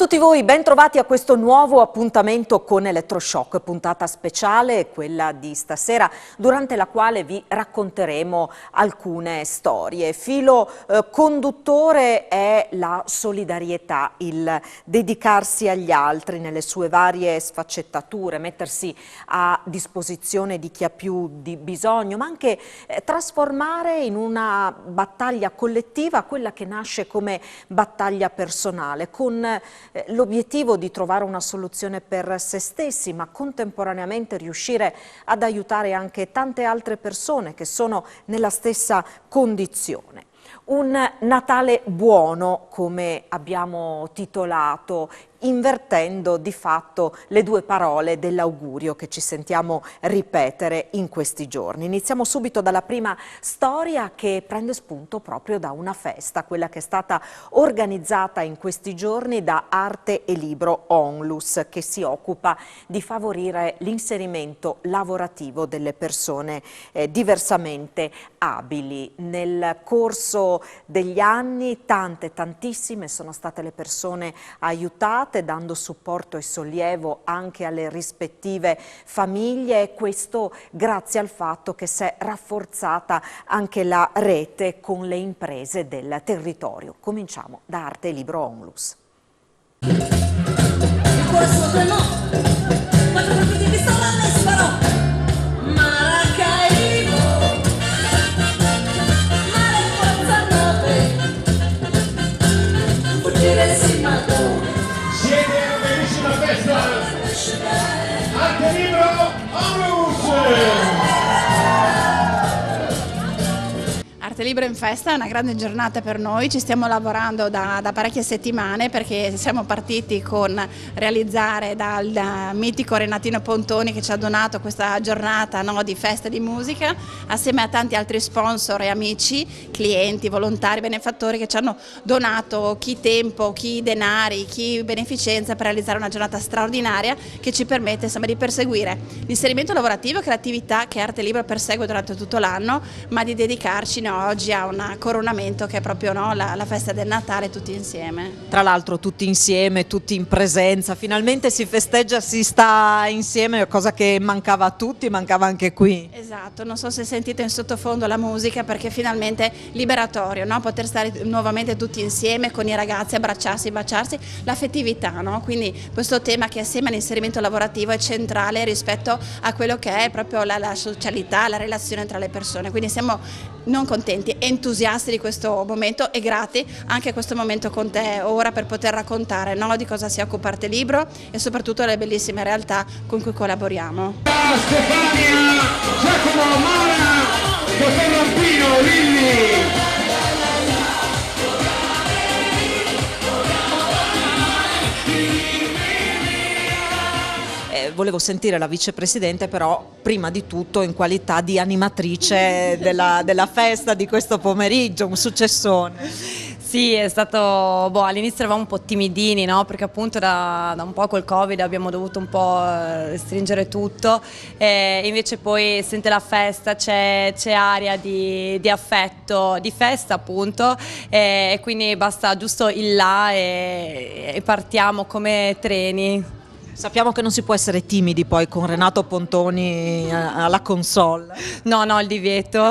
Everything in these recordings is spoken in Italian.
tutti voi, ben trovati a questo nuovo appuntamento con Elettroshock, puntata speciale, quella di stasera, durante la quale vi racconteremo alcune storie. Filo conduttore è la solidarietà, il dedicarsi agli altri nelle sue varie sfaccettature, mettersi a disposizione di chi ha più di bisogno, ma anche trasformare in una battaglia collettiva quella che nasce come battaglia personale, con l'obiettivo di trovare una soluzione per se stessi, ma contemporaneamente riuscire ad aiutare anche tante altre persone che sono nella stessa condizione. Un Natale buono, come abbiamo titolato, invertendo di fatto le due parole dell'augurio che ci sentiamo ripetere in questi giorni. Iniziamo subito dalla prima storia che prende spunto proprio da una festa, quella che è stata organizzata in questi giorni da Arte e Libro Onlus, che si occupa di favorire l'inserimento lavorativo delle persone diversamente abili. Nel corso degli anni tantissime sono state le persone aiutate, dando supporto e sollievo anche alle rispettive famiglie, e questo grazie al fatto che si è rafforzata anche la rete con le imprese del territorio. Cominciamo da Arte e Libro Onlus. Arte e Libro Onlus! Arte Libro in Festa è una grande giornata per noi, ci stiamo lavorando da parecchie settimane perché siamo partiti con realizzare dal mitico Renatino Pontoni che ci ha donato questa giornata, no, di festa di musica, assieme a tanti altri sponsor e amici, clienti, volontari, benefattori che ci hanno donato chi tempo, chi denari, chi beneficenza per realizzare una giornata straordinaria che ci permette insomma di perseguire l'inserimento lavorativo, che è l'attività che Arte Libro persegue durante tutto l'anno, ma di dedicarci oggi a un coronamento che è proprio la festa del Natale tutti insieme. Tra l'altro tutti insieme, tutti in presenza, finalmente si festeggia, si sta insieme, cosa che mancava a tutti, mancava anche qui. Esatto, non so se sentite in sottofondo la musica perché finalmente è liberatorio, no? Poter stare nuovamente tutti insieme con i ragazzi, abbracciarsi, baciarsi, l'affettività, no? Quindi questo tema che assieme all'inserimento lavorativo è centrale rispetto a quello che è proprio la socialità, la relazione tra le persone, quindi siamo non contenti, entusiasti di questo momento e grati anche a questo momento con te ora per poter raccontare, no, di cosa si occupa Arte Libro e soprattutto le bellissime realtà con cui collaboriamo. Stefania, Giacomo, Mara, Dottor Rampino, Lilli. Volevo sentire la vicepresidente, però prima di tutto in qualità di animatrice della festa di questo pomeriggio, un successone. Sì, è stato, all'inizio eravamo un po' timidini, no? Perché appunto da un po' col Covid abbiamo dovuto un po' restringere tutto, e invece poi sente la festa, c'è aria di affetto, di festa appunto, e quindi basta giusto il là e partiamo come treni. Sappiamo che non si può essere timidi poi con Renato Pontoni alla console. No, il divieto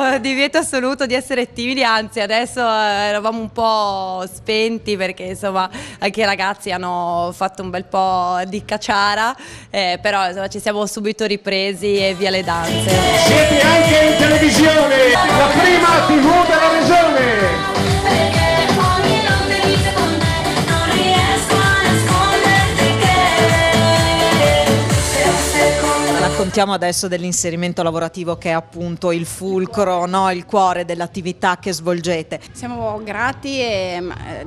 assoluto di essere timidi, anzi adesso eravamo un po' spenti perché insomma anche i ragazzi hanno fatto un bel po' di cacciara, però insomma ci siamo subito ripresi e via le danze. Siete anche in televisione, la prima TV della regione! Raccontiamo adesso dell'inserimento lavorativo che è appunto il fulcro, no? Il cuore dell'attività che svolgete. Siamo grati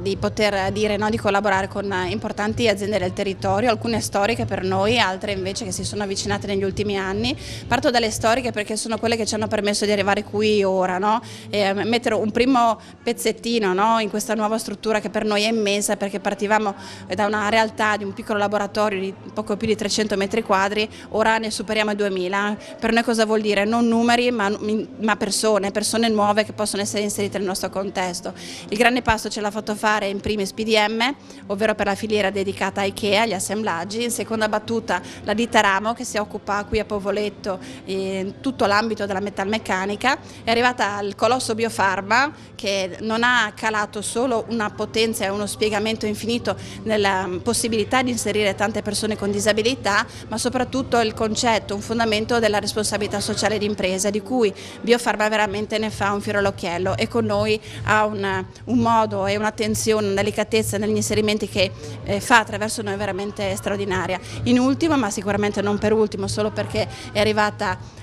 di poter dire, no, di collaborare con importanti aziende del territorio, alcune storiche per noi, altre invece che si sono avvicinate negli ultimi anni. Parto dalle storiche perché sono quelle che ci hanno permesso di arrivare qui ora, no? E mettere un primo pezzettino, no, in questa nuova struttura che per noi è immensa, perché partivamo da una realtà di un piccolo laboratorio di poco più di 300 metri quadri, ora ne superiamo siamo a 2000. Per noi cosa vuol dire? Non numeri ma persone nuove che possono essere inserite nel nostro contesto. Il grande passo ce l'ha fatto fare in primis PDM, ovvero per la filiera dedicata a IKEA, agli assemblaggi, in seconda battuta la ditta Ramo che si occupa qui a Povoletto in tutto l'ambito della metalmeccanica, è arrivata al colosso Biofarma che non ha calato solo una potenza e uno spiegamento infinito nella possibilità di inserire tante persone con disabilità, ma soprattutto il concetto, un fondamento della responsabilità sociale d'impresa, di cui Biofarma veramente ne fa un fiore all'occhiello e con noi ha un modo e un'attenzione, una delicatezza negli inserimenti che fa attraverso noi veramente straordinaria. In ultimo, ma sicuramente non per ultimo, solo perché è arrivata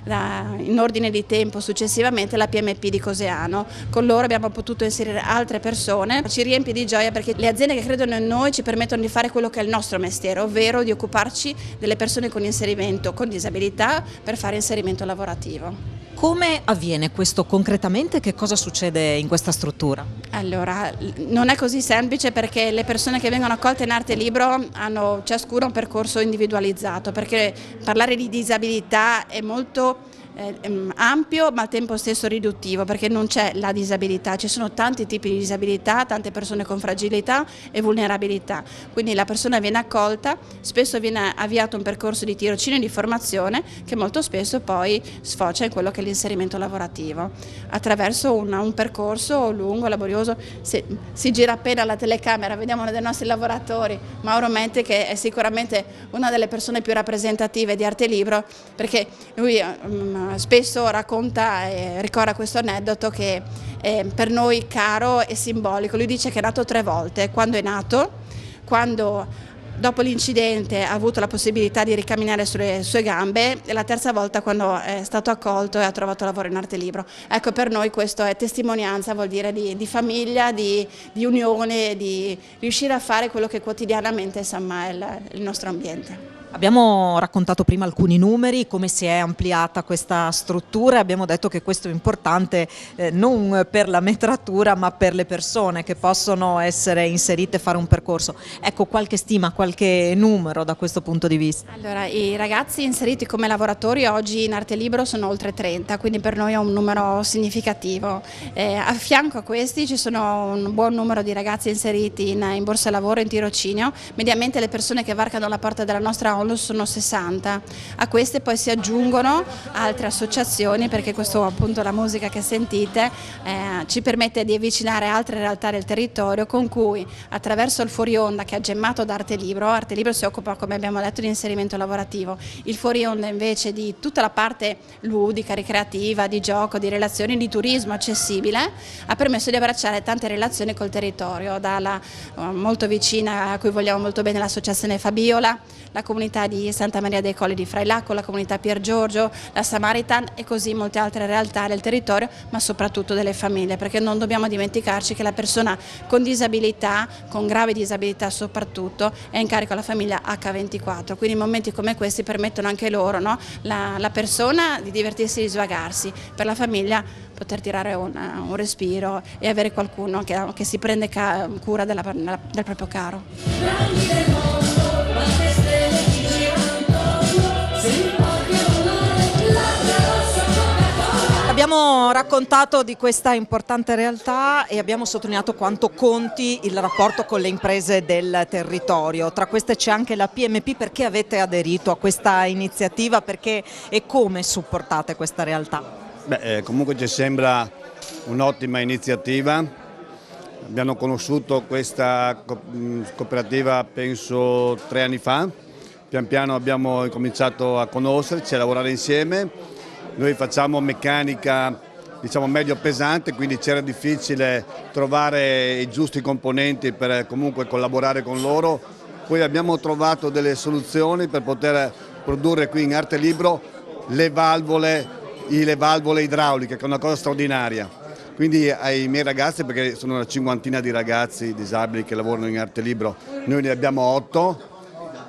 in ordine di tempo successivamente, la PMP di Coseano. Con loro abbiamo potuto inserire altre persone, ci riempie di gioia perché le aziende che credono in noi ci permettono di fare quello che è il nostro mestiere, ovvero di occuparci delle persone con inserimento, con disabilità, per fare inserimento lavorativo. Come avviene questo concretamente? Che cosa succede in questa struttura? Allora, non è così semplice perché le persone che vengono accolte in Arte Libro hanno ciascuno un percorso individualizzato, perché parlare di disabilità è molto ampio ma al tempo stesso riduttivo, perché non c'è la disabilità, ci sono tanti tipi di disabilità, tante persone con fragilità e vulnerabilità, quindi la persona viene accolta, spesso viene avviato un percorso di tirocinio e di formazione che molto spesso poi sfocia in quello che è l'inserimento lavorativo, attraverso un percorso lungo, laborioso. Si gira appena la telecamera, vediamo uno dei nostri lavoratori, Mauro Mente, che è sicuramente una delle persone più rappresentative di Arte Libro, perché lui spesso racconta e ricorda questo aneddoto che è per noi caro e simbolico. Lui dice che è nato 3 volte: quando è nato, quando dopo l'incidente ha avuto la possibilità di ricamminare sulle sue gambe e la terza volta quando è stato accolto e ha trovato lavoro in Arte Libro. Ecco, per noi questo è testimonianza, vuol dire di famiglia, di unione, di riuscire a fare quello che quotidianamente insomma è il nostro ambiente. Abbiamo raccontato prima alcuni numeri, come si è ampliata questa struttura, e abbiamo detto che questo è importante non per la metratura ma per le persone che possono essere inserite e fare un percorso. Ecco, qualche stima, qualche numero da questo punto di vista? Allora, i ragazzi inseriti come lavoratori oggi in Arte Libro sono oltre 30, quindi per noi è un numero significativo. A fianco a questi ci sono un buon numero di ragazzi inseriti in borsa lavoro e in tirocinio. Mediamente le persone che varcano la porta della nostra ONLUS sono 60. A queste poi si aggiungono altre associazioni, perché questo appunto la musica che sentite ci permette di avvicinare altre realtà del territorio con cui attraverso il fuori onda che ha gemmato da Arte Libro si occupa, come abbiamo detto, di inserimento lavorativo, il fuori onda invece di tutta la parte ludica, ricreativa, di gioco, di relazioni, di turismo accessibile, ha permesso di abbracciare tante relazioni col territorio, dalla molto vicina, a cui vogliamo molto bene, l'associazione Fabiola, la comunità di Santa Maria dei Colli di Frailacco, la comunità Pier Giorgio, la Samaritan e così molte altre realtà del territorio, ma soprattutto delle famiglie, perché non dobbiamo dimenticarci che la persona con disabilità, con grave disabilità soprattutto, è in carico alla famiglia H24, quindi momenti come questi permettono anche loro, no? La persona di divertirsi e di svagarsi, per la famiglia poter tirare un respiro e avere qualcuno che si prende cura del proprio caro. Abbiamo raccontato di questa importante realtà e abbiamo sottolineato quanto conti il rapporto con le imprese del territorio. Tra queste c'è anche la PMP. Perché avete aderito a questa iniziativa? Perché e come supportate questa realtà? Comunque ci sembra un'ottima iniziativa. Abbiamo conosciuto questa cooperativa penso 3 anni fa. Pian piano abbiamo cominciato a conoscerci, a lavorare insieme. Noi facciamo meccanica, diciamo, medio pesante, quindi c'era difficile trovare i giusti componenti per comunque collaborare con loro. Poi abbiamo trovato delle soluzioni per poter produrre qui in Arte Libro le valvole idrauliche, che è una cosa straordinaria. Quindi ai miei ragazzi, perché sono una 50ina di ragazzi disabili che lavorano in Arte Libro, noi ne abbiamo 8.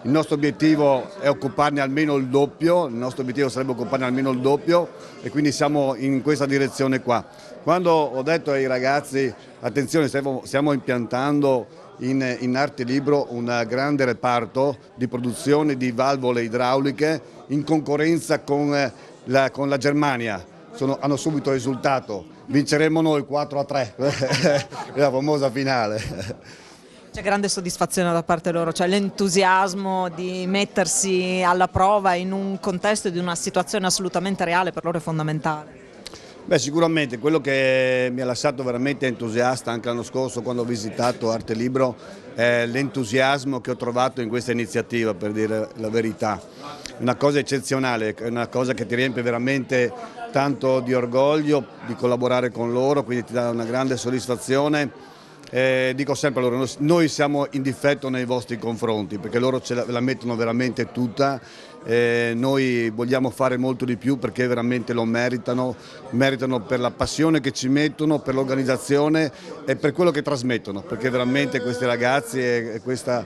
Il nostro obiettivo è occuparne almeno il doppio, il nostro obiettivo sarebbe occuparne almeno il doppio e quindi siamo in questa direzione qua. Quando ho detto ai ragazzi, attenzione, stiamo impiantando in Arte Libro un grande reparto di produzione di valvole idrauliche in concorrenza con la Germania. Hanno subito risultato, vinceremo noi 4-3, la famosa finale. C'è grande soddisfazione da parte loro, cioè l'entusiasmo di mettersi alla prova in un contesto di una situazione assolutamente reale per loro è fondamentale. Beh, sicuramente quello che mi ha lasciato veramente entusiasta anche l'anno scorso quando ho visitato Arte Libro è l'entusiasmo che ho trovato in questa iniziativa, per dire la verità. Una cosa eccezionale, una cosa che ti riempie veramente tanto di orgoglio di collaborare con loro, quindi ti dà una grande soddisfazione. Dico sempre a loro, noi siamo in difetto nei vostri confronti perché loro la mettono veramente tutta, noi vogliamo fare molto di più perché veramente lo meritano per la passione che ci mettono, per l'organizzazione e per quello che trasmettono, perché veramente questi ragazzi e questa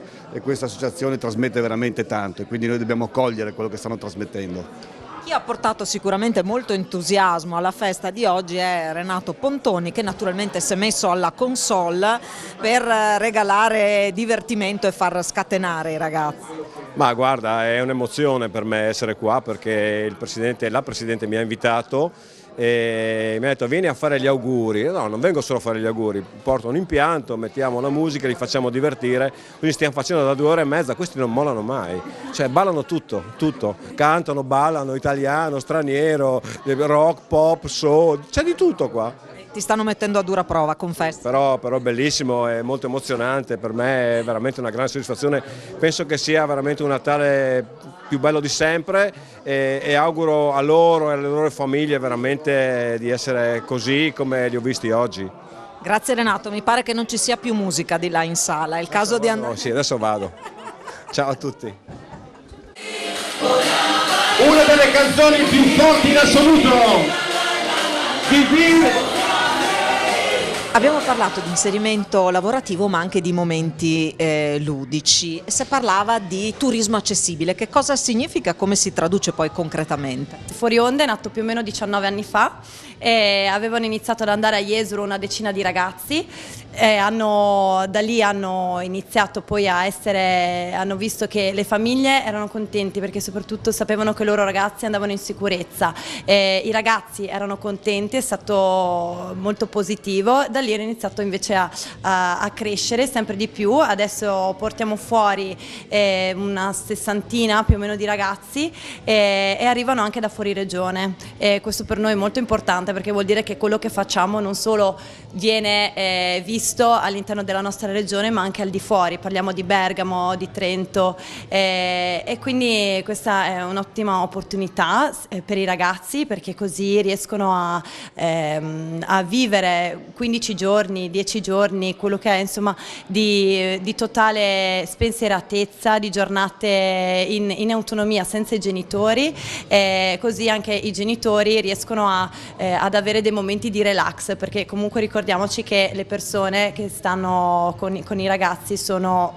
associazione trasmette veramente tanto e quindi noi dobbiamo cogliere quello che stanno trasmettendo. Chi ha portato sicuramente molto entusiasmo alla festa di oggi è Renato Pontoni, che naturalmente si è messo alla console per regalare divertimento e far scatenare i ragazzi. Ma guarda, è un'emozione per me essere qua perché la Presidente mi ha invitato e mi ha detto vieni a fare gli auguri. No, non vengo solo a fare gli auguri, porto un impianto, mettiamo la musica, li facciamo divertire, quindi stiamo facendo da 2 ore e mezza, questi non mollano mai, cioè ballano tutto, cantano, ballano, italiano, straniero, rock, pop, soul, c'è di tutto qua. Ti stanno mettendo a dura prova, confesso. Però bellissimo, è molto emozionante, per me è veramente una grande soddisfazione, penso che sia veramente un Natale più bello di sempre e auguro a loro e alle loro famiglie veramente di essere così come li ho visti oggi. Grazie Renato, mi pare che non ci sia più musica di là in sala, è il caso di andare. Sì, adesso vado. Ciao a tutti. Una delle canzoni più forti in assoluto di Bill. Abbiamo parlato di inserimento lavorativo ma anche di momenti ludici. Si parlava di turismo accessibile, che cosa significa, come si traduce poi concretamente? Fuori Onda è nato più o meno 19 anni fa e avevano iniziato ad andare a Jesolo una decina di ragazzi e da lì hanno iniziato poi hanno visto che le famiglie erano contenti perché soprattutto sapevano che i loro ragazzi andavano in sicurezza, i ragazzi erano contenti, è stato molto positivo, da lì hanno iniziato invece a crescere sempre di più, adesso portiamo fuori una 60 più o meno di ragazzi e arrivano anche da fuori regione e questo per noi è molto importante perché vuol dire che quello che facciamo non solo viene visto all'interno della nostra regione ma anche al di fuori, parliamo di Bergamo, di Trento e quindi questa è un'ottima opportunità per i ragazzi perché così riescono a vivere 15 giorni, 10 giorni, quello che è insomma di totale spensieratezza, di giornate in autonomia senza i genitori, così anche i genitori riescono ad avere dei momenti di relax perché comunque ricordiamoci che le persone che stanno con i ragazzi sono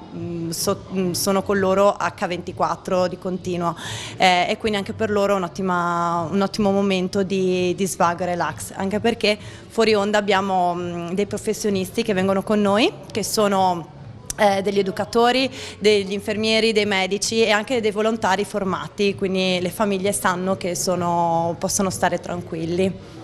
con loro H24 di continuo e quindi anche per loro è un ottimo momento di svago e relax, anche perché fuori onda abbiamo dei professionisti che vengono con noi, che sono degli educatori, degli infermieri, dei medici e anche dei volontari formati, quindi le famiglie sanno che possono stare tranquilli.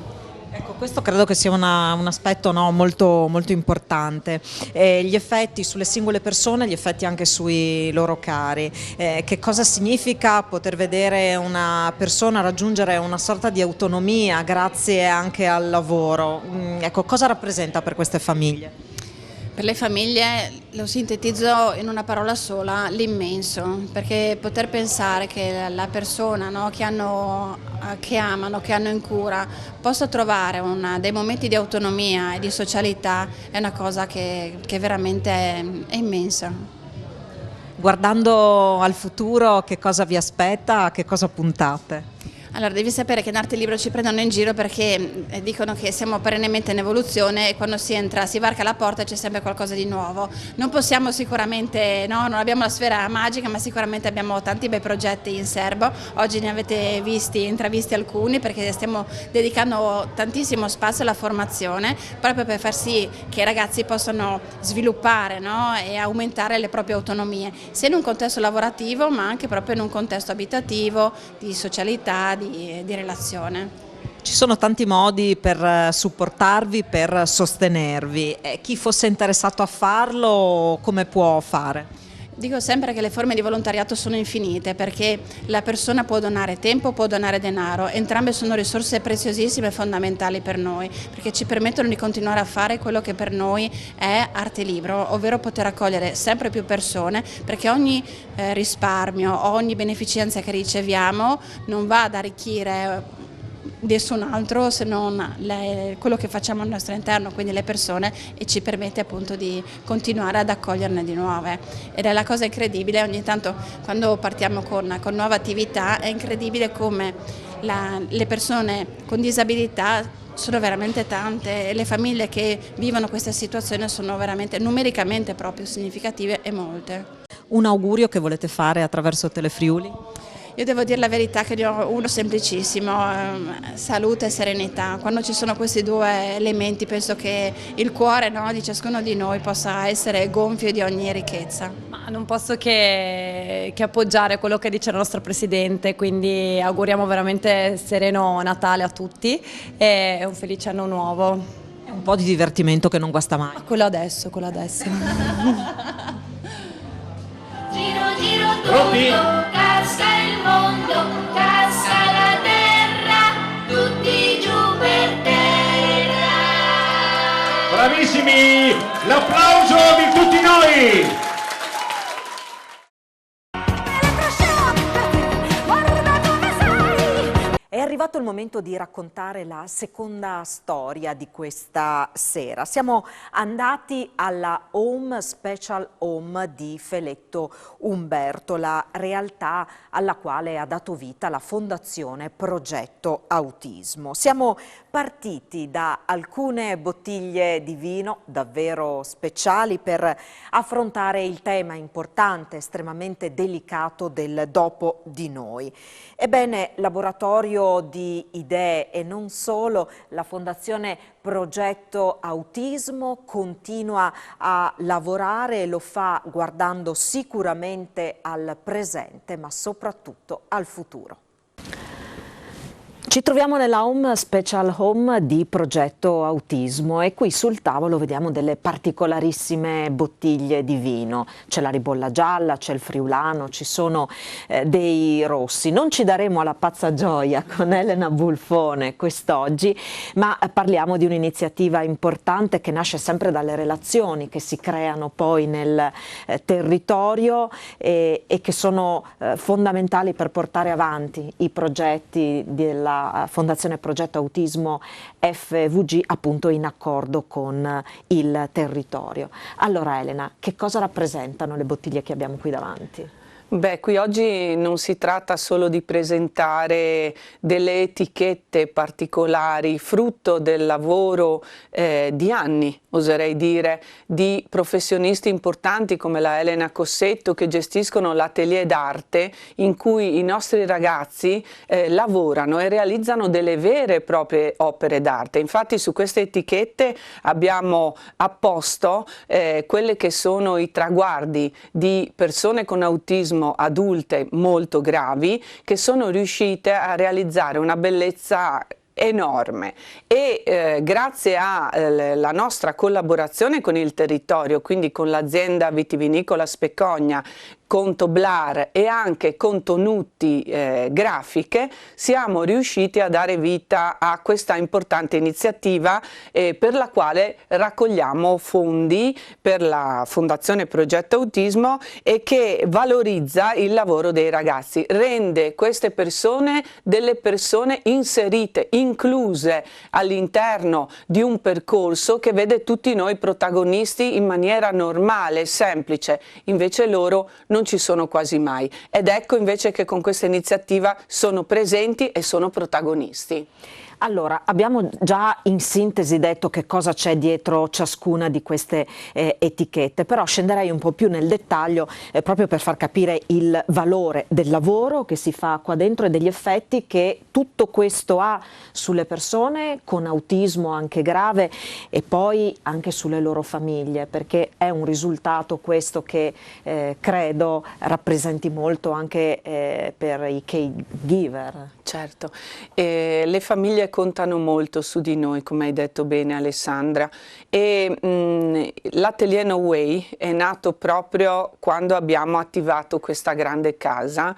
Ecco, questo credo che sia un aspetto molto, molto importante. Gli effetti sulle singole persone, gli effetti anche sui loro cari. Che cosa significa poter vedere una persona raggiungere una sorta di autonomia grazie anche al lavoro? Ecco, cosa rappresenta per queste famiglie? Per le famiglie lo sintetizzo in una parola sola, l'immenso, perché poter pensare che la persona, no, che amano, che hanno in cura, possa trovare dei momenti di autonomia e di socialità è una cosa che veramente è immensa. Guardando al futuro, che cosa vi aspetta, a che cosa puntate? Allora, devi sapere che in Arte Libro ci prendono in giro perché dicono che siamo perennemente in evoluzione e quando si entra, si varca la porta c'è sempre qualcosa di nuovo. Non possiamo sicuramente, no, non abbiamo la sfera magica, ma sicuramente abbiamo tanti bei progetti in serbo. Oggi ne avete intravisti alcuni perché stiamo dedicando tantissimo spazio alla formazione proprio per far sì che i ragazzi possano sviluppare, no, e aumentare le proprie autonomie, sia in un contesto lavorativo ma anche proprio in un contesto abitativo, di socialità, di relazione. Ci sono tanti modi per supportarvi, per sostenervi. Chi fosse interessato a farlo, come può fare? Dico sempre che le forme di volontariato sono infinite perché la persona può donare tempo, può donare denaro, entrambe sono risorse preziosissime e fondamentali per noi perché ci permettono di continuare a fare quello che per noi è Arte Libro, ovvero poter accogliere sempre più persone perché ogni risparmio, ogni beneficenza che riceviamo non va ad arricchire nessun altro se non quello che facciamo al nostro interno, quindi le persone, e ci permette appunto di continuare ad accoglierne di nuove. Ed è la cosa incredibile, ogni tanto quando partiamo con nuove attività è incredibile come le persone con disabilità sono veramente tante e le famiglie che vivono questa situazione sono veramente numericamente proprio significative e molte. Un augurio che volete fare attraverso Telefriuli? Io devo dire la verità che ne ho uno semplicissimo, salute e serenità. Quando ci sono questi due elementi penso che il cuore, no, di ciascuno di noi possa essere gonfio di ogni ricchezza. Ma non posso che appoggiare quello che dice il nostro Presidente, quindi auguriamo veramente sereno Natale a tutti e un felice anno nuovo. È un po' di divertimento che non guasta mai. Ma quello adesso, quello adesso. Giro, giro tutto, cassa il mondo, cassa la terra, tutti giù per terra. Bravissimi, l'applauso di tutti noi. È arrivato il momento di raccontare la seconda storia di questa sera. Siamo andati alla Home Special Home di Feletto Umberto, la realtà alla quale ha dato vita la Fondazione Progetto Autismo. Siamo partiti da alcune bottiglie di vino davvero speciali per affrontare il tema importante, estremamente delicato del dopo di noi. Ebbene, laboratorio di idee e non solo, la Fondazione Progetto Autismo continua a lavorare e lo fa guardando sicuramente al presente, ma soprattutto al futuro. Ci troviamo nella Home Special Home di Progetto Autismo e qui sul tavolo vediamo delle particolarissime bottiglie di vino. C'è la ribolla gialla, c'è il friulano, ci sono dei rossi. Non ci daremo alla pazza gioia con Elena Bulfone quest'oggi, ma parliamo di un'iniziativa importante che nasce sempre dalle relazioni che si creano poi nel territorio e che sono fondamentali per portare avanti i progetti della Fondazione Progetto Autismo FVG, appunto in accordo con il territorio. Allora Elena, che cosa rappresentano le bottiglie che abbiamo qui davanti? Beh, qui oggi non si tratta solo di presentare delle etichette particolari, frutto del lavoro di anni, oserei dire, di professionisti importanti come la Elena Cossetto che gestiscono l'atelier d'arte in cui i nostri ragazzi lavorano e realizzano delle vere e proprie opere d'arte. Infatti su queste etichette abbiamo apposto quelle che sono i traguardi di persone con autismo adulte molto gravi che sono riuscite a realizzare una bellezza enorme e grazie alla nostra collaborazione con il territorio, quindi con l'azienda vitivinicola Specogna, con Toblar e anche con Tonutti Grafiche, siamo riusciti a dare vita a questa importante iniziativa per la quale raccogliamo fondi per la Fondazione Progetto Autismo e che valorizza il lavoro dei ragazzi, rende queste persone delle persone inserite, incluse all'interno di un percorso che vede tutti noi protagonisti in maniera normale, semplice, invece loro non ci sono quasi mai, ed ecco invece che con questa iniziativa sono presenti e sono protagonisti. Allora, abbiamo già in sintesi detto che cosa c'è dietro ciascuna di queste etichette, però scenderei un po' più nel dettaglio proprio per far capire il valore del lavoro che si fa qua dentro e degli effetti che tutto questo ha sulle persone con autismo anche grave e poi anche sulle loro famiglie, perché è un risultato questo che credo rappresenti molto anche per i caregiver. Certo, le famiglie contano molto su di noi, come hai detto bene Alessandra, e l'Atelier No Way è nato proprio quando abbiamo attivato questa grande casa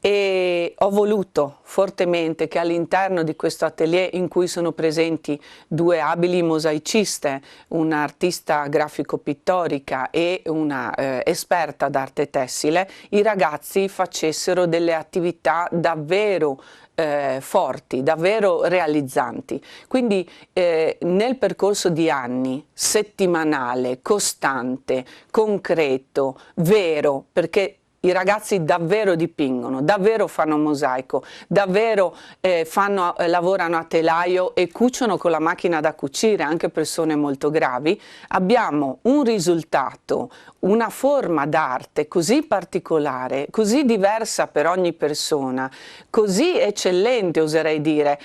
e ho voluto fortemente che all'interno di questo atelier, in cui sono presenti due abili mosaiciste, un'artista grafico-pittorica e una esperta d'arte tessile, i ragazzi facessero delle attività davvero forti, davvero realizzanti. Quindi nel percorso di anni, settimanale, costante, concreto, vero, perché i ragazzi davvero dipingono, davvero fanno mosaico, davvero lavorano a telaio e cuciono con la macchina da cucire, anche persone molto gravi. Abbiamo un risultato, una forma d'arte così particolare, così diversa per ogni persona, così eccellente oserei dire.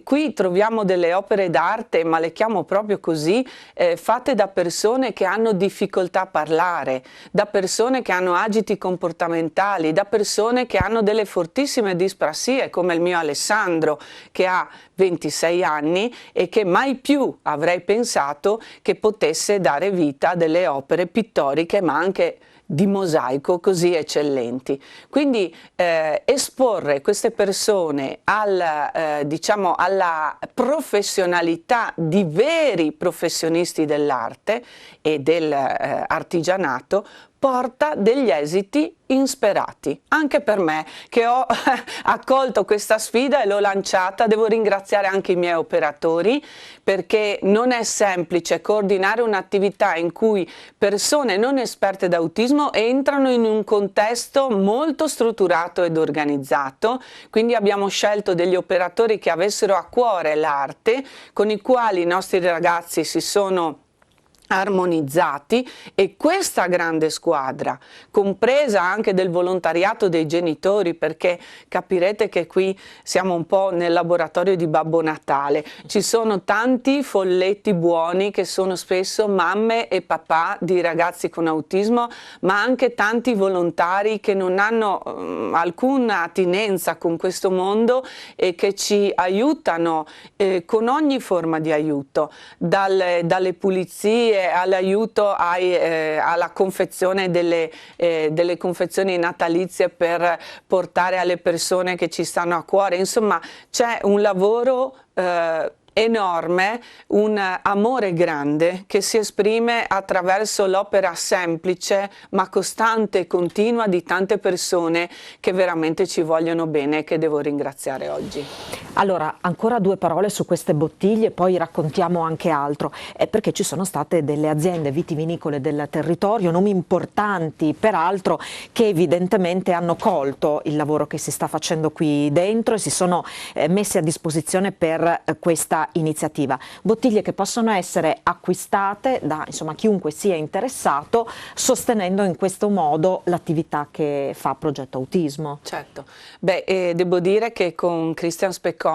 Qui troviamo delle opere d'arte, ma le chiamo proprio così, fatte da persone che hanno difficoltà a parlare, da persone che hanno agiti comportamentali, da persone che hanno delle fortissime disprasie, come il mio Alessandro, che ha 26 anni e che mai più avrei pensato che potesse dare vita a delle opere pittoriche, ma anche di mosaico così eccellenti. Quindi esporre queste persone diciamo, alla professionalità di veri professionisti dell'arte e dell'artigianato porta degli esiti insperati. Anche per me, che ho accolto questa sfida e l'ho lanciata, devo ringraziare anche i miei operatori, perché non è semplice coordinare un'attività in cui persone non esperte d'autismo entrano in un contesto molto strutturato ed organizzato. Quindi abbiamo scelto degli operatori che avessero a cuore l'arte, con i quali i nostri ragazzi si sono armonizzati, e questa grande squadra, compresa anche del volontariato dei genitori, perché capirete che qui siamo un po' nel laboratorio di Babbo Natale, ci sono tanti folletti buoni che sono spesso mamme e papà di ragazzi con autismo, ma anche tanti volontari che non hanno alcuna attinenza con questo mondo e che ci aiutano con ogni forma di aiuto, dalle pulizie all'aiuto alla confezione delle confezioni natalizie per portare alle persone che ci stanno a cuore. Insomma, c'è un lavoro enorme, un amore grande che si esprime attraverso l'opera semplice ma costante e continua di tante persone che veramente ci vogliono bene e che devo ringraziare oggi. Allora, ancora due parole su queste bottiglie, poi raccontiamo anche altro, perché ci sono state delle aziende vitivinicole del territorio, nomi importanti peraltro, che evidentemente hanno colto il lavoro che si sta facendo qui dentro e si sono messi a disposizione per questa iniziativa. Bottiglie che possono essere acquistate da chiunque sia interessato, sostenendo in questo modo l'attività che fa Progetto Autismo. Certo, devo dire che con Cristian Specogna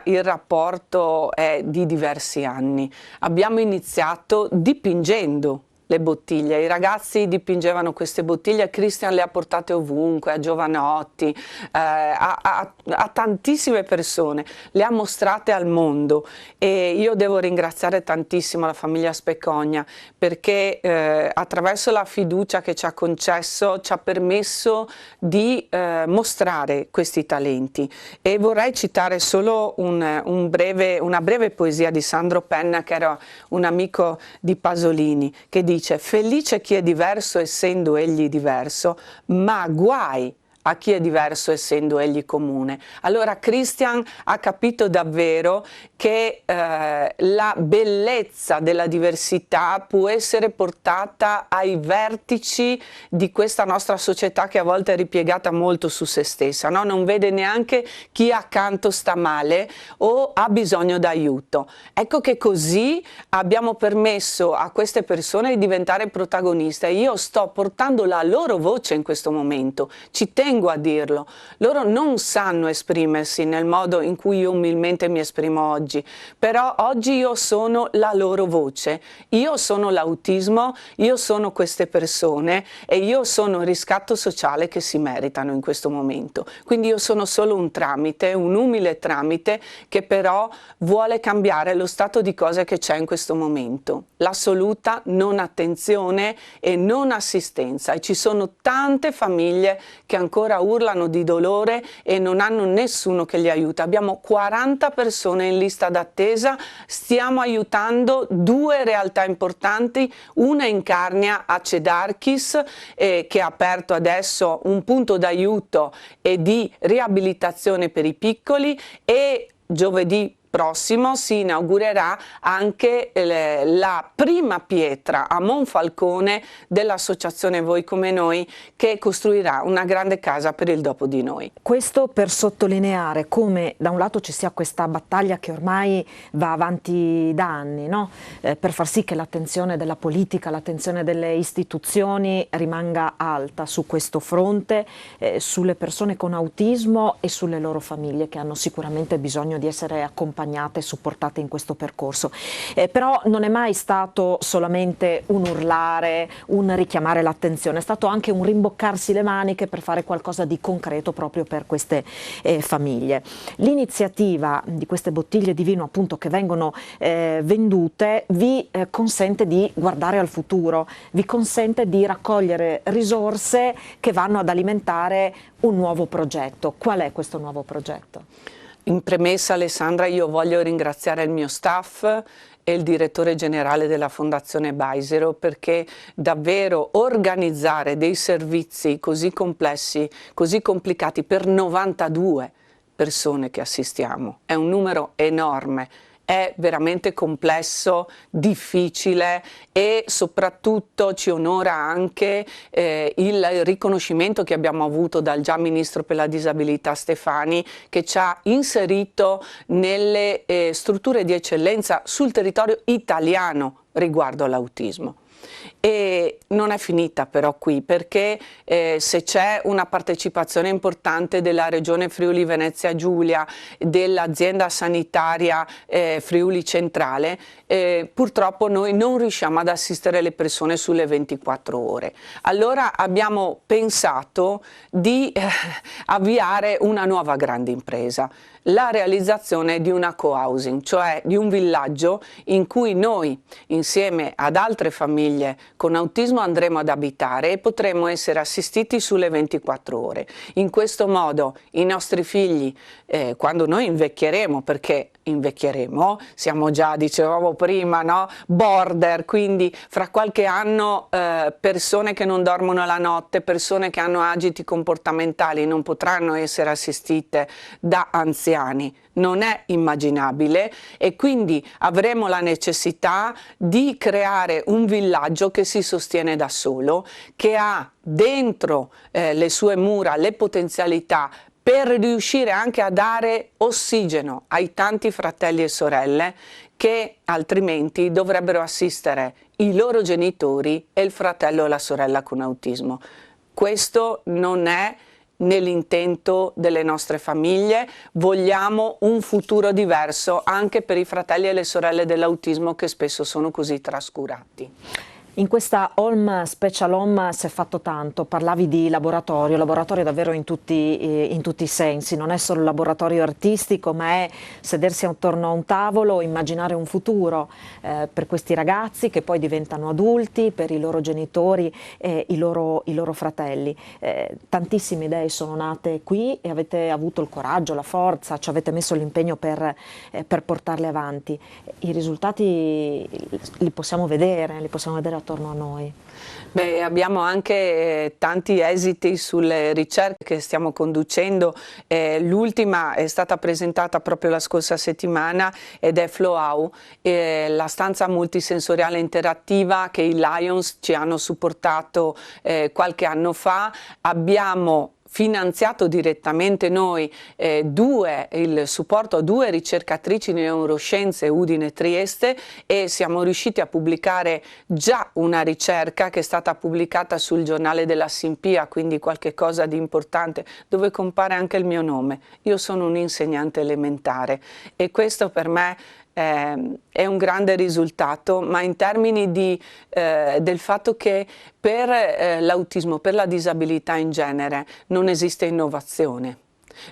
il rapporto è di diversi anni. Abbiamo iniziato dipingendo le bottiglie, i ragazzi dipingevano queste bottiglie, Cristian le ha portate ovunque, a giovanotti, a tantissime persone, le ha mostrate al mondo, e io devo ringraziare tantissimo la famiglia Specogna, perché attraverso la fiducia che ci ha concesso ci ha permesso di mostrare questi talenti. E vorrei citare solo una breve poesia di Sandro Penna, che era un amico di Pasolini, che dice: felice chi è diverso essendo egli diverso, ma guai a chi è diverso essendo egli comune. Allora Christian ha capito davvero che la bellezza della diversità può essere portata ai vertici di questa nostra società che a volte è ripiegata molto su se stessa, no? Non vede neanche chi accanto sta male o ha bisogno d'aiuto. Ecco che così abbiamo permesso a queste persone di diventare protagoniste. Io sto portando la loro voce in questo momento, ci tengo a dirlo. Loro non sanno esprimersi nel modo in cui io umilmente mi esprimo oggi, però oggi io sono la loro voce, io sono l'autismo, io sono queste persone e io sono il riscatto sociale che si meritano in questo momento. Quindi io sono solo un tramite, un umile tramite che però vuole cambiare lo stato di cose che c'è in questo momento, l'assoluta non attenzione e non assistenza, e ci sono tante famiglie che ancora urlano di dolore e non hanno nessuno che li aiuta. Abbiamo 40 persone in lista d'attesa, stiamo aiutando 2 realtà importanti, una in Carnia a Cedarchis che ha aperto adesso un punto d'aiuto e di riabilitazione per i piccoli, e giovedì prossimo si inaugurerà anche la prima pietra a Monfalcone dell'associazione Voi Come Noi, che costruirà una grande casa per il dopo di noi. Questo per sottolineare come da un lato ci sia questa battaglia che ormai va avanti da anni, no? Per far sì che l'attenzione della politica, l'attenzione delle istituzioni rimanga alta su questo fronte, sulle persone con autismo e sulle loro famiglie che hanno sicuramente bisogno di essere accompagnate e supportate in questo percorso. Però non è mai stato solamente un urlare, un richiamare l'attenzione, è stato anche un rimboccarsi le maniche per fare qualcosa di concreto proprio per queste famiglie. L'iniziativa di queste bottiglie di vino appunto che vengono vendute vi consente di guardare al futuro, vi consente di raccogliere risorse che vanno ad alimentare un nuovo progetto. Qual è questo nuovo progetto? In premessa, Alessandra, io voglio ringraziare il mio staff e il direttore generale della Fondazione Baisero, perché davvero organizzare dei servizi così complessi, così complicati per 92 persone che assistiamo è un numero enorme. È veramente complesso, difficile e soprattutto ci onora anche il riconoscimento che abbiamo avuto dal già Ministro per la Disabilità Stefani, che ci ha inserito nelle strutture di eccellenza sul territorio italiano riguardo all'autismo. E non è finita però qui, perché se c'è una partecipazione importante della Regione Friuli Venezia Giulia, dell'azienda sanitaria Friuli Centrale, purtroppo noi non riusciamo ad assistere le persone sulle 24 ore. Allora abbiamo pensato di avviare una nuova grande impresa, la realizzazione di una co-housing, cioè di un villaggio in cui noi, insieme ad altre famiglie con autismo, andremo ad abitare e potremo essere assistiti sulle 24 ore. In questo modo i nostri figli, quando noi invecchieremo, perché invecchieremo, siamo già, dicevamo prima, no? Border, quindi fra qualche anno persone che non dormono la notte, persone che hanno agiti comportamentali non potranno essere assistite da anziani. Non è immaginabile, e quindi avremo la necessità di creare un villaggio che si sostiene da solo, che ha dentro le sue mura le potenzialità per riuscire anche a dare ossigeno ai tanti fratelli e sorelle che altrimenti dovrebbero assistere i loro genitori e il fratello o la sorella con autismo. Questo non è nell'intento delle nostre famiglie. Vogliamo un futuro diverso anche per i fratelli e le sorelle dell'autismo, che spesso sono così trascurati. In questa Home Special Home si è fatto tanto, parlavi di laboratorio davvero in tutti i sensi, non è solo laboratorio artistico, ma è sedersi attorno a un tavolo, immaginare un futuro per questi ragazzi che poi diventano adulti, per i loro genitori e i loro fratelli. Tantissime idee sono nate qui e avete avuto il coraggio, la forza, ci avete messo l'impegno per portarle avanti. I risultati li possiamo vedere attorno a noi? Beh, abbiamo anche tanti esiti sulle ricerche che stiamo conducendo. L'ultima è stata presentata proprio la scorsa settimana ed è Flow, la stanza multisensoriale interattiva che i Lions ci hanno supportato qualche anno fa. Abbiamo finanziato direttamente noi il supporto a 2 ricercatrici di neuroscienze Udine e Trieste, e siamo riusciti a pubblicare già una ricerca che è stata pubblicata sul giornale della Simpia, quindi qualche cosa di importante, dove compare anche il mio nome. Io sono un insegnante elementare e questo per me è un grande risultato, ma in termini del fatto che per l'autismo, per la disabilità in genere, non esiste innovazione,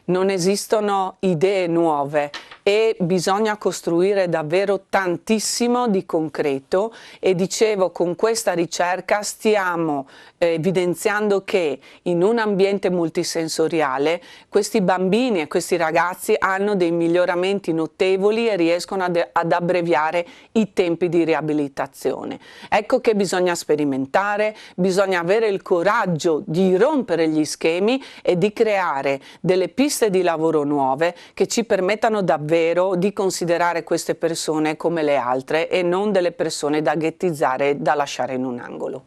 non esistono idee nuove e bisogna costruire davvero tantissimo di concreto. E dicevo, con questa ricerca stiamo evidenziando che in un ambiente multisensoriale questi bambini e questi ragazzi hanno dei miglioramenti notevoli e riescono ad abbreviare i tempi di riabilitazione. Ecco che bisogna sperimentare, bisogna avere il coraggio di rompere gli schemi e di creare delle piste di lavoro nuove che ci permettano davvero di considerare queste persone come le altre e non delle persone da ghettizzare, da lasciare in un angolo.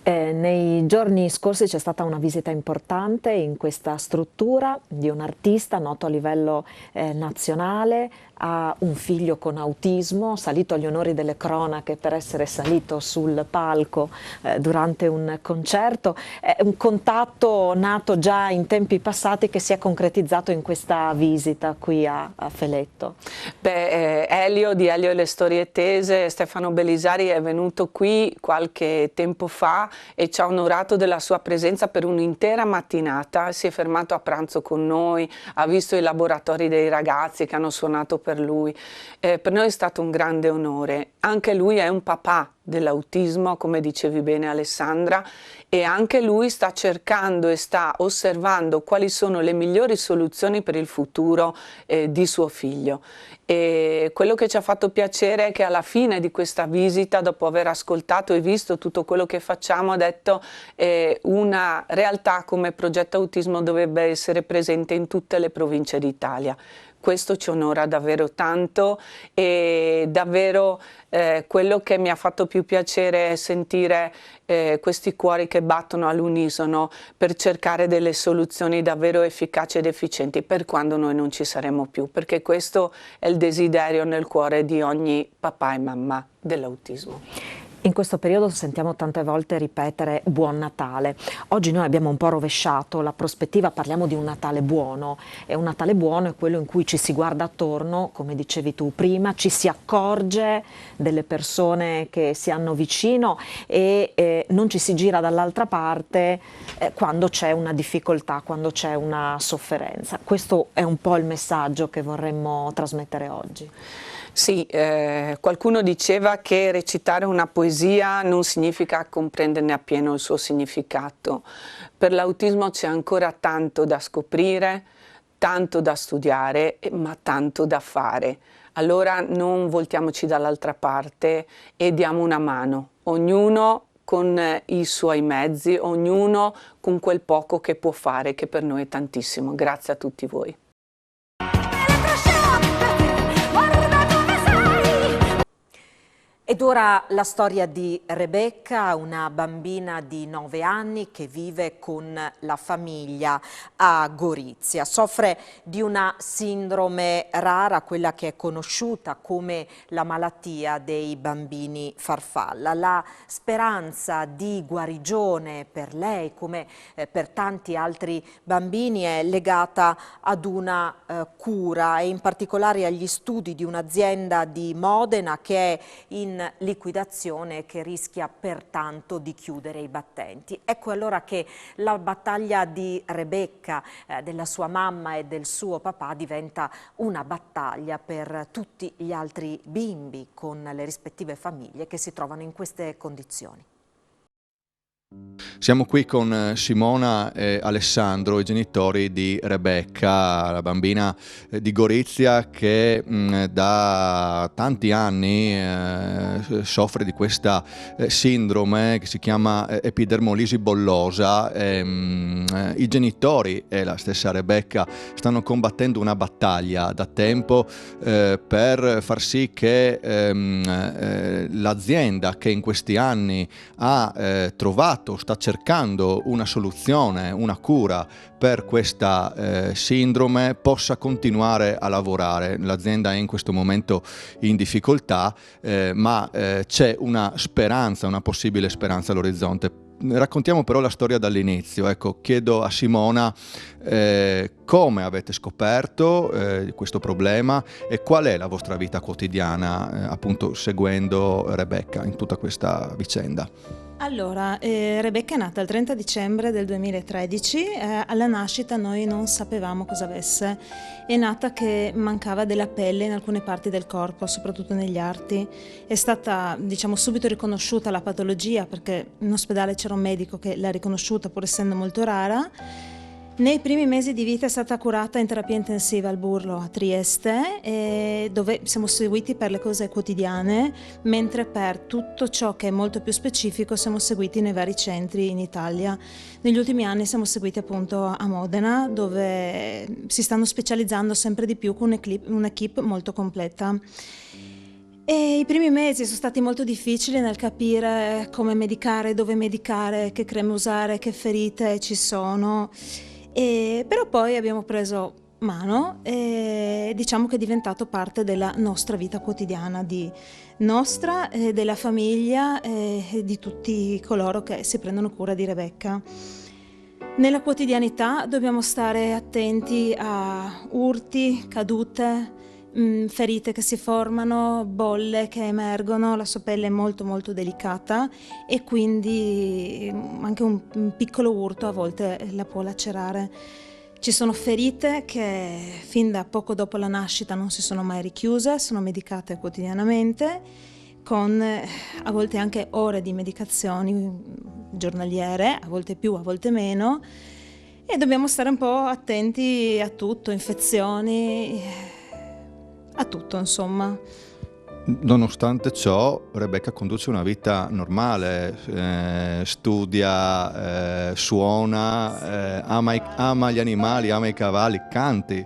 Nei giorni scorsi c'è stata una visita importante in questa struttura di un artista noto a livello nazionale, ha un figlio con autismo, salito agli onori delle cronache per essere salito sul palco durante un concerto. È un contatto nato già in tempi passati che si è concretizzato in questa visita qui a Feletto. Beh, Elio di Elio e le storie tese, Stefano Belisari è venuto qui qualche tempo fa e ci ha onorato della sua presenza per un'intera mattinata, si è fermato a pranzo con noi, ha visto i laboratori dei ragazzi che hanno suonato per lui. Per noi è stato un grande onore. Anche lui è un papà dell'autismo, come dicevi bene Alessandra, e anche lui sta cercando e sta osservando quali sono le migliori soluzioni per il futuro di suo figlio. E quello che ci ha fatto piacere è che alla fine di questa visita, dopo aver ascoltato e visto tutto quello che facciamo, ha detto una realtà come Progetto Autismo dovrebbe essere presente in tutte le province d'Italia. Questo ci onora davvero tanto e davvero quello che mi ha fatto più piacere è sentire questi cuori che battono all'unisono per cercare delle soluzioni davvero efficaci ed efficienti per quando noi non ci saremo più, perché questo è il desiderio nel cuore di ogni papà e mamma dell'autismo. In questo periodo sentiamo tante volte ripetere Buon Natale. Oggi noi abbiamo un po' rovesciato la prospettiva, parliamo di un Natale buono. E un Natale buono è quello in cui ci si guarda attorno, come dicevi tu prima, ci si accorge delle persone che si hanno vicino e non ci si gira dall'altra parte quando c'è una difficoltà, quando c'è una sofferenza. Questo è un po' il messaggio che vorremmo trasmettere oggi. Sì, qualcuno diceva che recitare una poesia non significa comprenderne appieno il suo significato. Per l'autismo c'è ancora tanto da scoprire, tanto da studiare, ma tanto da fare. Allora non voltiamoci dall'altra parte e diamo una mano, ognuno con i suoi mezzi, ognuno con quel poco che può fare, che per noi è tantissimo. Grazie a tutti voi. Ed ora la storia di Rebecca, una bambina di 9 anni che vive con la famiglia a Gorizia. Soffre di una sindrome rara, quella che è conosciuta come la malattia dei bambini farfalla. La speranza di guarigione per lei, come per tanti altri bambini, è legata ad una cura e in particolare agli studi di un'azienda di Modena che è in liquidazione e che rischia pertanto di chiudere i battenti. Ecco allora che la battaglia di Rebecca, della sua mamma e del suo papà diventa una battaglia per tutti gli altri bimbi con le rispettive famiglie che si trovano in queste condizioni. Siamo qui con Simona e Alessandro, i genitori di Rebecca, la bambina di Gorizia che da tanti anni soffre di questa sindrome che si chiama epidermolisi bollosa. I genitori e la stessa Rebecca stanno combattendo una battaglia da tempo per far sì che l'azienda che in questi anni ha trovato, sta cercando una soluzione, una cura per questa sindrome, possa continuare a lavorare. L'azienda è in questo momento in difficoltà, ma c'è una speranza, una possibile speranza all'orizzonte. Raccontiamo però la storia dall'inizio. Ecco, chiedo a Simona come avete scoperto questo problema e qual è la vostra vita quotidiana appunto seguendo Rebecca in tutta questa vicenda. Allora, Rebecca è nata il 30 dicembre del 2013, alla nascita noi non sapevamo cosa avesse. È nata che mancava della pelle in alcune parti del corpo, soprattutto negli arti. È stata, subito riconosciuta la patologia perché in ospedale c'era un medico che l'ha riconosciuta pur essendo molto rara. Nei primi mesi di vita è stata curata in terapia intensiva al Burlo a Trieste, dove siamo seguiti per le cose quotidiane, mentre per tutto ciò che è molto più specifico siamo seguiti nei vari centri in Italia. Negli ultimi anni siamo seguiti appunto a Modena, dove si stanno specializzando sempre di più con un'equipe molto completa. E i primi mesi sono stati molto difficili nel capire come medicare, dove medicare, che creme usare, che ferite ci sono. Però poi abbiamo preso mano e diciamo che è diventato parte della nostra vita quotidiana, nostra, della famiglia e di tutti coloro che si prendono cura di Rebecca. Nella quotidianità dobbiamo stare attenti a urti, cadute, ferite che si formano, bolle che emergono. La sua pelle è molto molto delicata e quindi anche un piccolo urto a volte la può lacerare. Ci sono ferite che fin da poco dopo la nascita non si sono mai richiuse, sono medicate quotidianamente con a volte anche ore di medicazioni giornaliere, a volte più, a volte meno, e dobbiamo stare un po' attenti a tutto, infezioni, a tutto insomma. Nonostante ciò, Rebecca conduce una vita normale, studia, suona, ama gli animali, ama i cavalli, canti.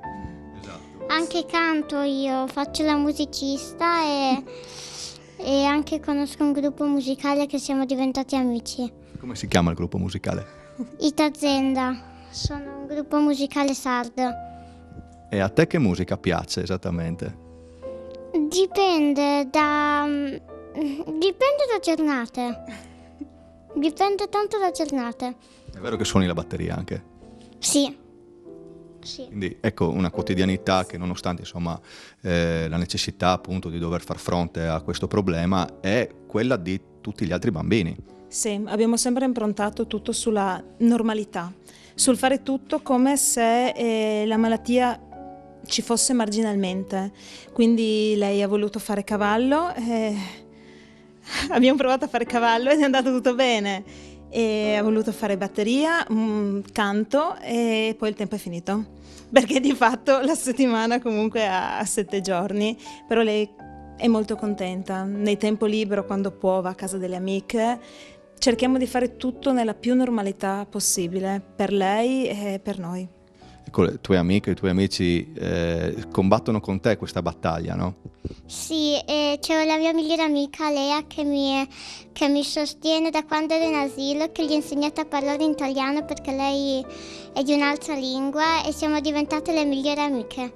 Esatto. Anche canto io, faccio la musicista e anche conosco un gruppo musicale che siamo diventati amici. Come si chiama il gruppo musicale? Itazenda, sono un gruppo musicale sardo. E a te che musica piace esattamente? Dipende da giornate. Dipende tanto da giornate. È vero che suoni la batteria anche? Sì. Quindi ecco una quotidianità che nonostante insomma la necessità appunto di dover far fronte a questo problema è quella di tutti gli altri bambini. Sì, abbiamo sempre improntato tutto sulla normalità, sul fare tutto come se la malattia ci fosse marginalmente. Quindi lei ha voluto fare cavallo, abbiamo provato a fare cavallo ed è andato tutto bene, e ha voluto fare batteria, canto, e poi il tempo è finito perché di fatto la settimana comunque ha 7 giorni, però lei è molto contenta. Nei tempo libero, quando può, va a casa delle amiche. Cerchiamo di fare tutto nella più normalità possibile per lei e per noi. Ecco, le tue amiche, i tuoi amici combattono con te questa battaglia, no? Sì, c'è la mia migliore amica Lea che mi sostiene da quando ero in asilo, che gli ho insegnato a parlare in italiano perché lei è di un'altra lingua e siamo diventate le migliori amiche.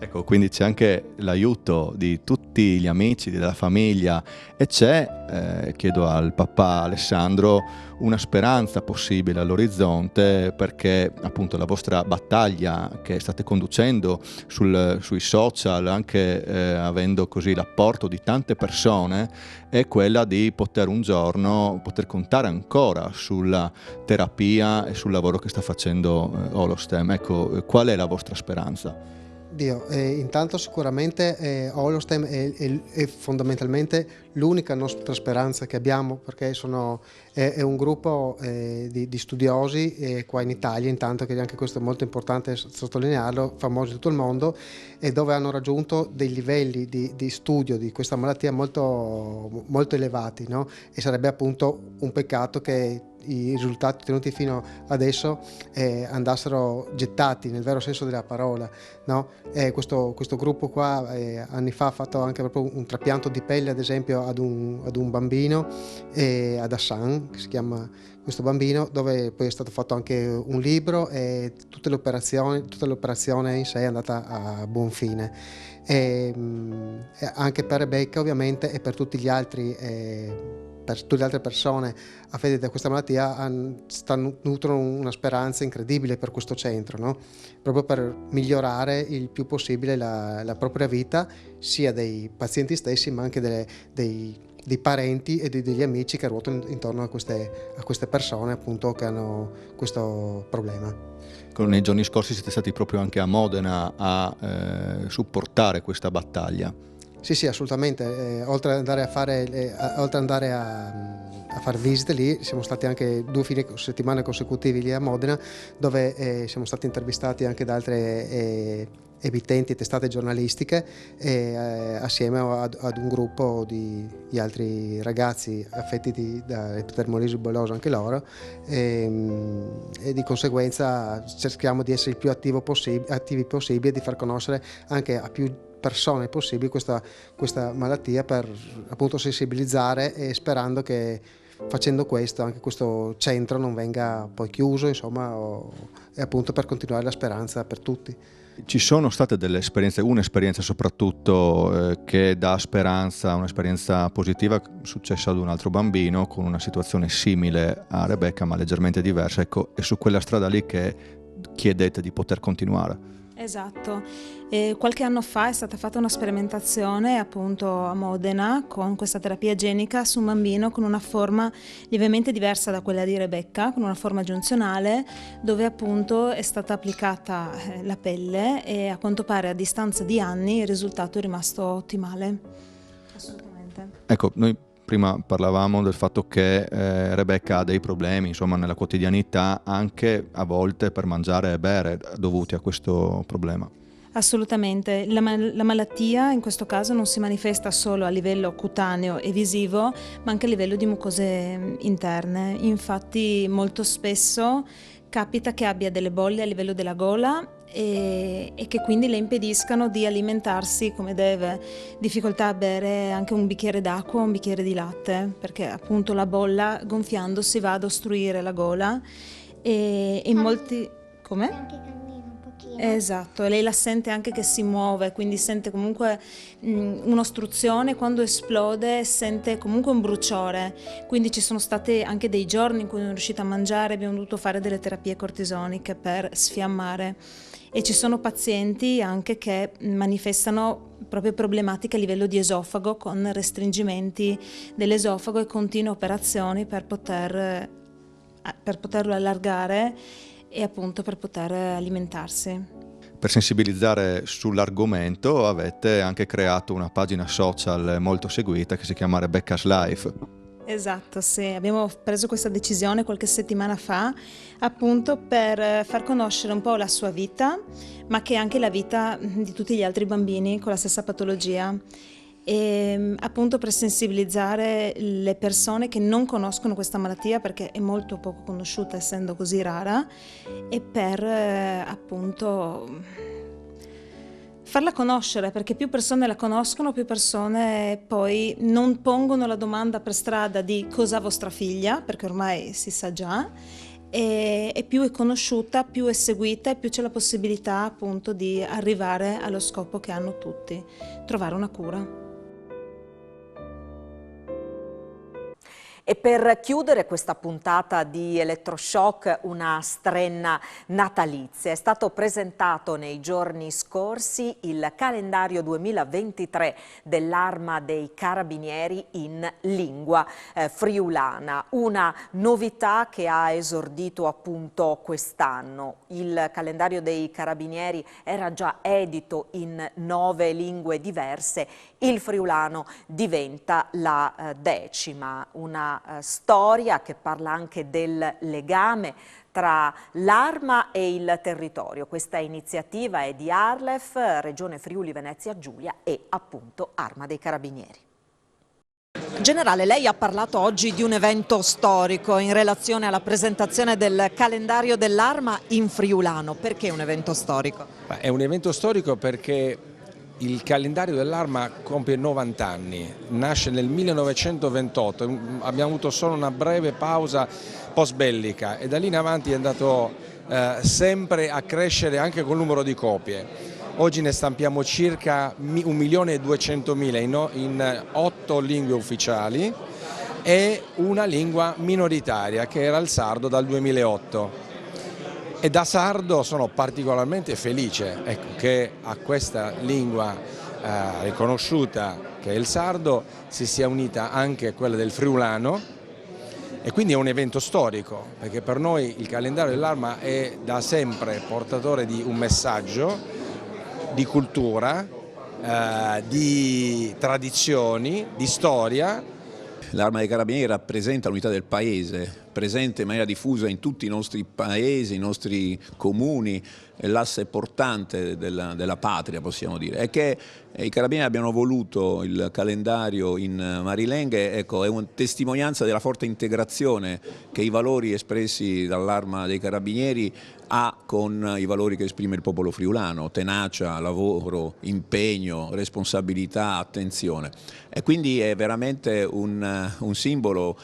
Ecco, quindi c'è anche l'aiuto di tutti gli amici, della famiglia, e c'è, chiedo al papà Alessandro, una speranza possibile all'orizzonte, perché appunto la vostra battaglia che state conducendo sui social, anche avendo così l'apporto di tante persone, è quella di poter un giorno contare ancora sulla terapia e sul lavoro che sta facendo Holostem. Ecco, qual è la vostra speranza? Intanto sicuramente Holostem è fondamentalmente l'unica nostra speranza che abbiamo, perché è un gruppo di studiosi qua in Italia, intanto, che anche questo è molto importante sottolinearlo, famosi in tutto il mondo, e dove hanno raggiunto dei livelli di studio di questa malattia molto, molto elevati, no? E sarebbe appunto un peccato che i risultati ottenuti fino adesso andassero gettati nel vero senso della parola, no? Questo gruppo qua anni fa ha fatto anche proprio un trapianto di pelle, ad esempio ad un bambino, ad Hassan, che si chiama questo bambino, dove poi è stato fatto anche un libro, e tutta l'operazione in sé è andata a buon fine. Anche per Rebecca ovviamente, e per tutti gli altri, per tutte le altre persone affette da questa malattia, nutrono una speranza incredibile per questo centro, no? Proprio per migliorare il più possibile la propria vita, sia dei pazienti stessi, ma anche dei parenti e degli amici che ruotano intorno a queste persone, appunto, che hanno questo problema. Nei giorni scorsi siete stati proprio anche a Modena a supportare questa battaglia. Sì, assolutamente. Oltre ad andare a fare visite lì, siamo stati anche 2 fine settimane consecutivi lì a Modena, dove siamo stati intervistati anche da altre emittenti e testate giornalistiche, assieme ad un gruppo di altri ragazzi affetti da epidermolysi bullosa anche loro, e di conseguenza cerchiamo di essere il più attivi possibile e di far conoscere anche a più persone possibili questa malattia, per appunto sensibilizzare, e sperando che facendo questo anche questo centro non venga poi chiuso, insomma, e appunto per continuare la speranza per tutti. Ci sono state delle esperienze, un'esperienza soprattutto che dà speranza, un'esperienza positiva successa ad un altro bambino con una situazione simile a Rebecca ma leggermente diversa, ecco, è su quella strada lì che chiedete di poter continuare. Esatto, qualche anno fa è stata fatta una sperimentazione appunto a Modena con questa terapia genica su un bambino con una forma lievemente diversa da quella di Rebecca, con una forma giunzionale, dove appunto è stata applicata la pelle, e a quanto pare a distanza di anni il risultato è rimasto ottimale. Assolutamente. Ecco, noi prima parlavamo del fatto che Rebecca ha dei problemi, insomma, nella quotidianità, anche a volte per mangiare e bere, dovuti a questo problema. Assolutamente, la malattia in questo caso non si manifesta solo a livello cutaneo e visivo, ma anche a livello di mucose interne. Infatti molto spesso capita che abbia delle bolle a livello della gola e che quindi le impediscano di alimentarsi come deve, difficoltà a bere anche un bicchiere d'acqua o un bicchiere di latte, perché appunto la bolla gonfiandosi va ad ostruire la gola, e in molti... Come? Esatto, e lei la sente anche che si muove, quindi sente comunque un'ostruzione, quando esplode sente comunque un bruciore, quindi ci sono stati anche dei giorni in cui non è riuscita a mangiare, abbiamo dovuto fare delle terapie cortisoniche per sfiammare, e ci sono pazienti anche che manifestano proprio problematiche a livello di esofago, con restringimenti dell'esofago e continue operazioni per poterlo allargare e appunto per poter alimentarsi. Per sensibilizzare sull'argomento avete anche creato una pagina social molto seguita che si chiama Rebecca's Life. Esatto, sì, abbiamo preso questa decisione qualche settimana fa, appunto per far conoscere un po' la sua vita, ma che è anche la vita di tutti gli altri bambini con la stessa patologia, e appunto per sensibilizzare le persone che non conoscono questa malattia, perché è molto poco conosciuta essendo così rara, e per appunto farla conoscere, perché più persone la conoscono, più persone poi non pongono la domanda per strada di cosa ha vostra figlia, perché ormai si sa già, e più è conosciuta, più è seguita, e più c'è la possibilità appunto di arrivare allo scopo che hanno tutti, trovare una cura. E per chiudere questa puntata di Elettroshock una strenna natalizia. È stato presentato nei giorni scorsi il calendario 2023 dell'Arma dei Carabinieri in lingua friulana, una novità che ha esordito appunto quest'anno. Il calendario dei Carabinieri era già edito in 9 lingue diverse, il friulano diventa la 10ª, una storia che parla anche del legame tra l'Arma e il territorio. Questa iniziativa è di Arlef, Regione Friuli Venezia Giulia e appunto Arma dei Carabinieri. Generale, lei ha parlato oggi di un evento storico in relazione alla presentazione del calendario dell'Arma in friulano. Perché un evento storico? È un evento storico perché il calendario dell'Arma compie 90 anni, nasce nel 1928, abbiamo avuto solo una breve pausa post bellica e da lì in avanti è andato sempre a crescere anche col numero di copie. Oggi ne stampiamo circa 1.200.000 in 8 lingue ufficiali e una lingua minoritaria che era il sardo dal 2008. E da sardo sono particolarmente felice, ecco, che a questa lingua riconosciuta che è il sardo si sia unita anche quella del friulano e quindi è un evento storico perché per noi il calendario dell'Arma è da sempre portatore di un messaggio, di cultura, di tradizioni, di storia. L'Arma dei Carabinieri rappresenta l'unità del paese, presente in maniera diffusa in tutti i nostri paesi, i nostri comuni, è l'asse portante della patria, possiamo dire. E che i Carabinieri abbiano voluto il calendario in marilenghe, ecco, è una testimonianza della forte integrazione che i valori espressi dall'Arma dei Carabinieri ha con i valori che esprime il popolo friulano: tenacia, lavoro, impegno, responsabilità, attenzione. E quindi è veramente un simbolo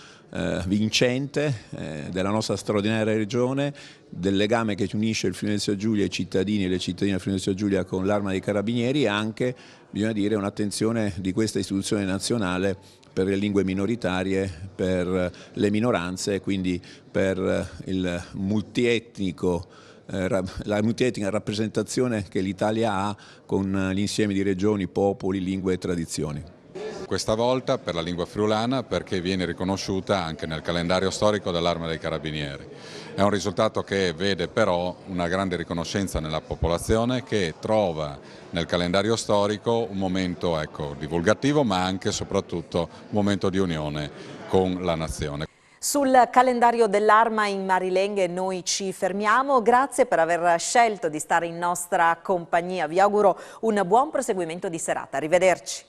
vincente della nostra straordinaria regione, del legame che unisce il Friuli Venezia Giulia e i cittadini e le cittadine del Friuli Venezia Giulia con l'Arma dei Carabinieri e anche, bisogna dire, un'attenzione di questa istituzione nazionale per le lingue minoritarie, per le minoranze e quindi per il la multietnica rappresentazione che l'Italia ha con l'insieme di regioni, popoli, lingue e tradizioni. Questa volta per la lingua friulana perché viene riconosciuta anche nel calendario storico dell'Arma dei Carabinieri. È un risultato che vede però una grande riconoscenza nella popolazione che trova nel calendario storico un momento, ecco, divulgativo ma anche e soprattutto un momento di unione con la nazione. Sul calendario dell'Arma in marilenghe noi ci fermiamo, grazie per aver scelto di stare in nostra compagnia, vi auguro un buon proseguimento di serata, arrivederci.